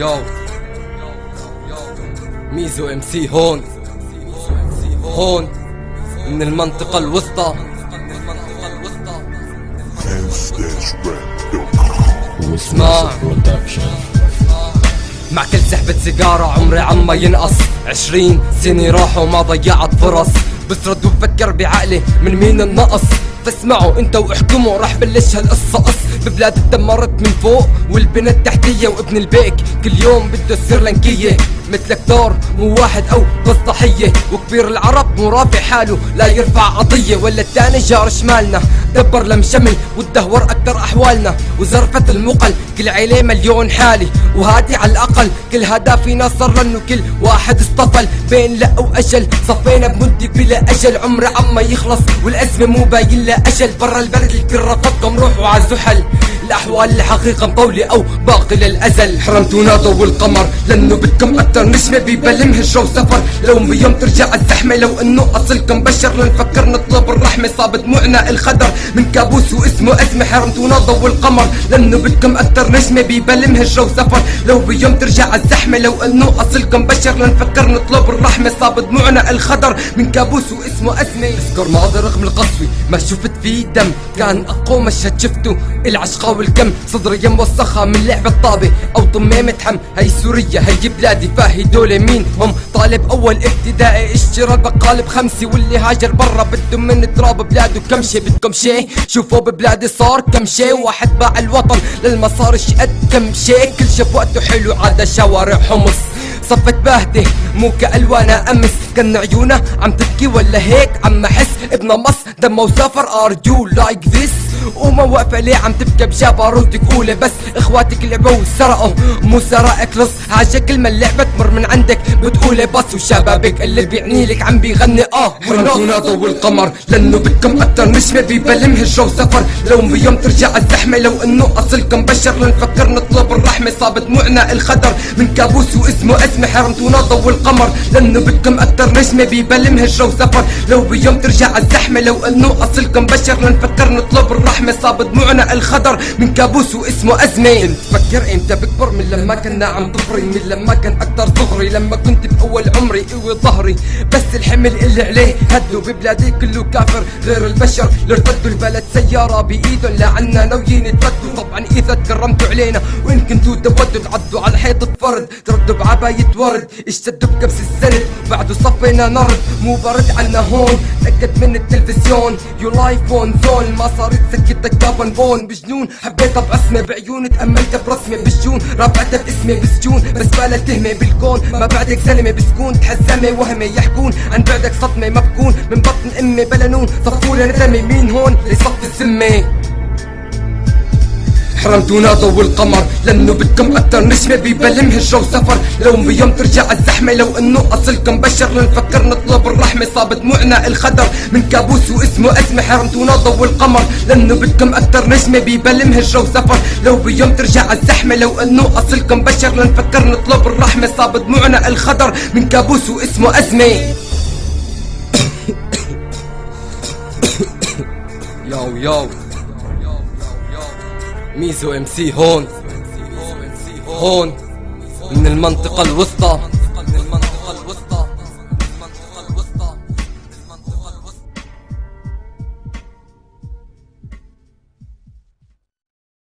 يو ميزو ام سي هون من المنطقة الوسطى. واسمع مع كل سحبة سيجارة عمري عما ينقص. 20 سنة راحوا ما ضيعت فرص. بسرد وبفكر بعقلي من مين النقص. فاسمعوا انت واحكموا راح بلش هالقصة قص. ببلاد اتدمرت من فوق والبنى التحتية وابن البيك كل يوم بده يصير لنكية. مثلك دور مو واحد او بس ضحية. وكبير العرب مو رافع حاله لا يرفع قضية. ولا التاني جار شمالنا دبر لمشمل وتدهور اكتر احوالنا. وزرفة المقل كل عيلة مليون حالي. وهادي على الاقل كل هدا فينا صار لانه كل واحد اصطفل بين لا واجل. صفينا بمدة بلا اجل عمر عما يخلص والازمة مو باين لا اجل. برا البلد الكل رفضكم روحوا عالزحل. الاحوال الحقيقة مطولة او باقي للازل. حرمتونا ضو القمر لانه بدكم اكتر نجمة ببلم هجرة وسفر. لو بيوم ترجع الزحمة لو انه اصلكم بشر لنفكر نطلب الرحمة. صاب دموعنا الخضر من كابوس واسمه ازمة. حرمتونا ضو القمر لانه بدكم اكتر نجمة ببلم هجرة وسفر. لو بيوم ترجع الزحمة لو انه اصلكم بشر لنفكر نطلب الرحمة. صاب دموعنا الخضر من كابوس واسمه ازمة. اذكر ماضي رغم القسوة ما شفت فيه دم. كان اقوى مشهد شفته العشقة والكم. صدري موسخة من لعب الطابة او طمامة حم. هي سوريا هي بلادي فاهي دولة مين هم. طالب اول ابتدائي اشترى البقال ب5. واللي هاجر برا بده من تراب بلاده كم شي. بدكم شي شوفوا ببلادي صار كم شي. واحد باع الوطن للمصاري شقد كم شي. كل شاف وقته حلو عدا شوارع حمص. صفت باهته مو كألوانا امس. كان عيونه عم تبكي ولا هيك عم احس. ابن مص دمه وسافر ارجو لايك ذس. وما واقفة ليه عم تبكي بجبروتك قولي بس. اخواتك لعبوا وسرقوا مو سرقك لص. حاجة كلمة اللعبة تمر من عندك بتقولي بس. وشبابك اللي بيعني لك عم بيغني حرمتونا ضو القمر لانه بدكم اكتر نجمة ببلم هجرة وسفر. لو بيوم ترجع الزحمة لو انه اصلكم بشر لنفكر نطلب الرحمة. صاب دموعنا الخضر من كابوس واسمه ازمة. حرمتونا ضو القمر لانه بدكم اكتر نجمة ببلم هجرة وسفر. لو بيوم ترجع الزحمة لو انه اصلكم بشر لنفكر نطلب الرحمة. صاب دموعنا الخضر من كابوس واسمه ازمة. انت فكر امتى بكبر من لما كنا عم ضفري. من لما كان اكتر صغري لما كنت باول عمري قوي ظهري. بس الحمل اللي عليه هدوا ببلادي كله كافر غير البشر اللي ارتدوا البلد سيارة بايدهم لعنا ناويين يتردوا. طبعا اذا تكرمتوا علينا وان كنتوا تودوا تعدوا على حيطة فرد. تردوا بعباية ورد اشتدوا بكبس السند بعده صفينا نرد. مو برد عنا هون تأكد من التلفزيون يو لايف اون زون. ما صارت سكتك كابن بون بجنون. حبيتها بعصمة بعيوني تأملتها برسمة بالجون. رافعتها باسمي بسجون بس بلا تهمة بالكون. ما بعدك زلمة بسكون تحزمة وهمة يحكون عن بعدك صدمة ما بكون من بطن امي بلا نون. صفولة ندمي مين هون لصف السمة. حرمتونا ضو القمر لانه بدكم اكتر نجمة ببلم هجرة وسفر. لو بيوم ترجع الزحمة لو انه اصلكم بشر لنفكر نطلب الرحمة. صاب دموعنا الخضر من كابوس واسمه ازمة. حرمتونا ضو القمر لانه بدكم اكتر نجمة ببلم هجرة وسفر. لو بيوم ترجع الزحمة لو انه اصلكم بشر لنفكر نطلب الرحمة. صاب دموعنا الخضر من كابوس واسمه ازمة. يو ميزو ام سي هون من المنطقة الوسطى.